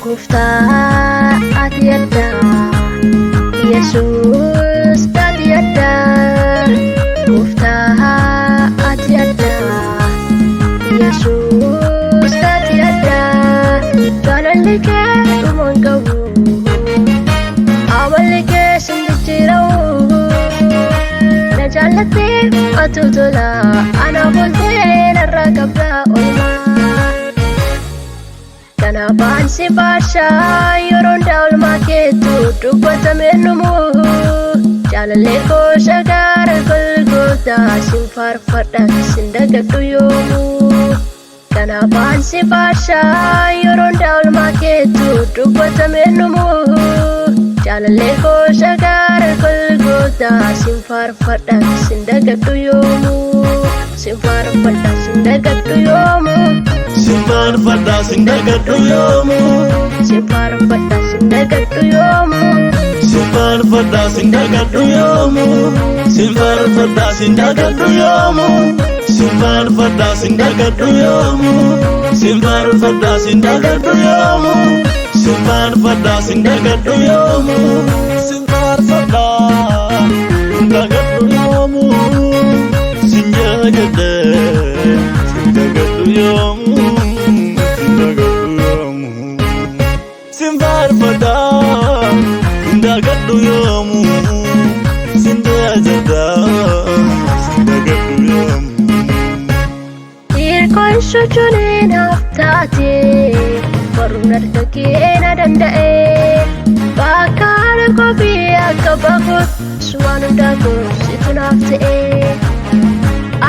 Gooftaa ati adda Yesuus ati adda Gooftaa ati adda Yesuus ati adda jaalalli kee dhumaan qabu amalli kee sin jijjiiramu na jaallattee atu tola anaaf oltee narraa qabda oolmaa kanaafaan si baashaa yeroo hundaa oolmaa keetu dubbatamee numu jaalallee koo shagaara golgootaa sin faarfadha sin dagadhu yoomuu kanaafaan si baashaa yeroo hundaa oolmaa keetu dubbatamee numu jaalallee koo shagaara golgootaa sin faarfadha sin dagadhu yoomuu sin faarfadha sin dagadhu yoomuu sin faarfadha sin dagadhu yoomuu sin faarfadha sin dagadhu yoomuu sin faarfadha sin dagadhu yoomuu sin faarfadha sin dagadhu yoomuu sin faarfadha sin dagadhu yoomuu sin faarfadha sin dagadhu yoomuu sin faarfadha sin dagadhu yoomuu sin faarfadha sin dagadhu yoomuu sin jagadhe sin dagadhu yoomuu sin dagadhu yoomuu sin faarfadha sin dagadhu yoomuu sin jagadhe sin dagadhu yoomuu Irkoon sochoonee naaf taate baruun harka kee na danda'e bakka haala kophee akka bahuutti waan hundaa goositu naaf ta'e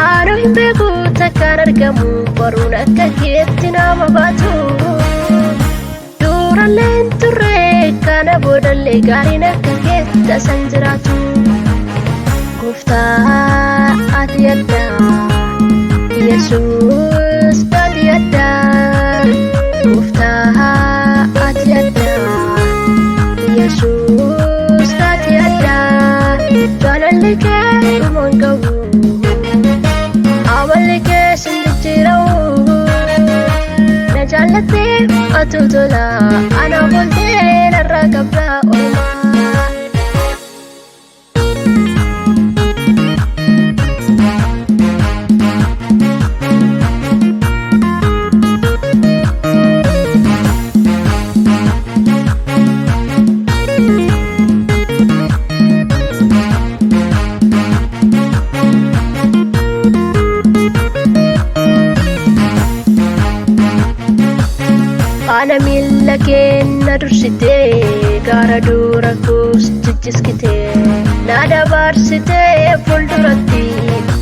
aanoo hin beeku takkaan argamu baruun akka keetti nama baatu durallee hin turre kana boodallee gaariin akka keetti tasan jiraatu Gooftaa ati adda Yesuus ati adda Gooftaa ati adda Yesuus ati adda jaalalli kee dhumaan qabu amalli kee sin jijjiiramu na jaallattee atu tola anaaf oltee narraa qabda oolmaa Ana miila keenna dursitee gaara dura koos jijjiskitee na dabarsitee fuulduratti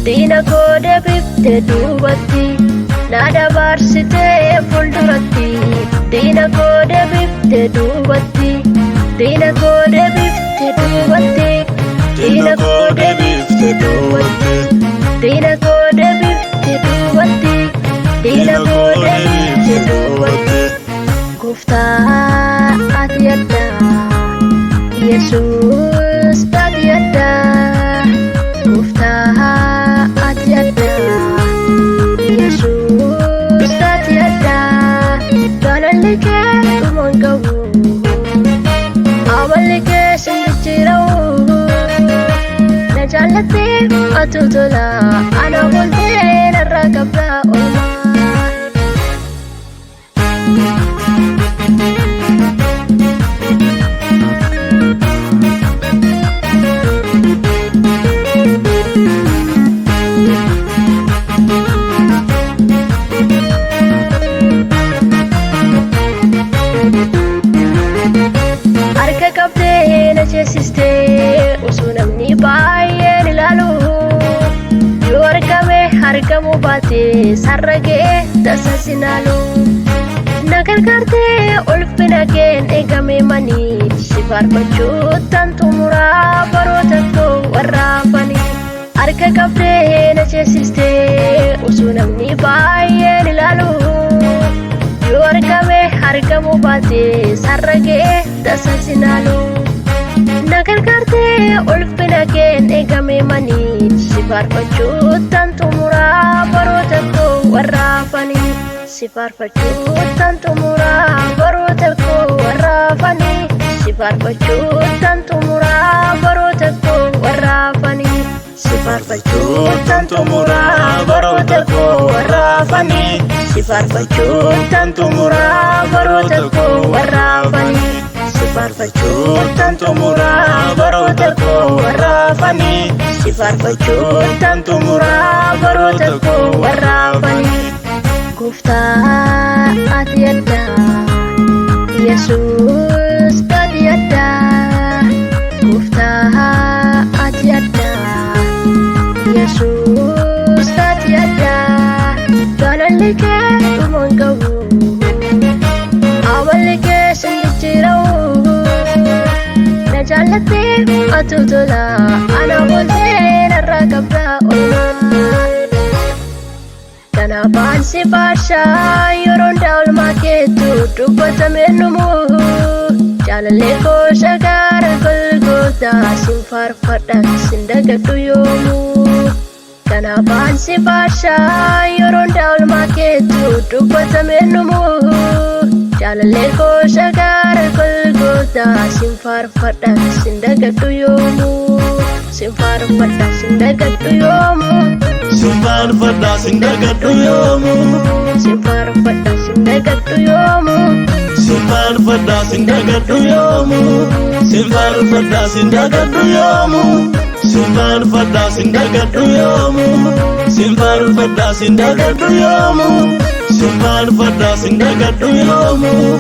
diina koo deebiftee duubatti na dabarsitee fuulduratti diina koo deebiftee duubatti diina koo deebiftee duubatti diina koo deebiftee duubatti diina koo deebiftee duubatti diina koo deebiftee duubatti Gooftaa ati adda Yesuus ati adda Gooftaa ati adda Yesuus ati adda jaalalli kee dhumaan qabu amalli kee sin jijjiiramu na jaallattee atu tola anaaf oltee narraa qabda oolmaa harka qabdee na ceesistee osoo namni baay'een ilaalu yoo argame argamuu baatee sarragee tasasinaalu na gargaartee ulfina keen eegame manii si faarfachuuttan xumuraa baroota koo warraafanii harka qabdee na ceesistee osoo namni baay'een ilaalu yoo argame argamuu baatee sarragee tasasinaalu na gargaartee ulfina keen eegame manii si Sifaarfachuutan xumuraa baroota koo warra hafanii. Sifaarfachuutan xumuraa baroota koo warra hafanii. Sifaarfachuutan xumuraa baroota koo warra hafanii. Sifaarfachuutan xumuraa baroota koo warra hafanii. Sifaarfachuutan xumuraa baroota koo warra hafanii. Sifaarfachuutan xumuraa baroota koo warra hafanii. Sifaarfachuutan xumuraa baroota koo warra hafanii. Gooftaa ati addaa, Yesuus ati addaa. Gooftaa ati addaa, Yesuus ati addaa. Jaalalli kee dhumaan qabu, amalli kee sin jijjiiramu. Na jaallattee atu tola, ana booltee narraa qabdaa oolmaa. Kanaafaan si faarshaa yeroo hundaa oolmaa keetu dubbatamee numu. Jaalallee koo shagaara Golgootaa sin faarfadha sin dagadhu yoomuu. Kanaafaan si faarshaa yeroo hundaa oolmaa keetu dubbatamee numu. Jaalallee koo shagaara Golgootaa sin faarfadha sin dagadhu yoomuu. Sin faarfadha sin dagadhu yoomuu. Sifaarfadha sin dagadhu yoomuu. Sifaarfadha sin dagadhu yoomuu. Sifaarfadha sin dagadhu yoomuu. Sifaarfadha sin dagadhu yoomuu. Sifaarfadha sin dagadhu yoomuu. Sifaarfadha sin dagadhu yoomuu. Sifaarfadha sin dagadhu yoomuu.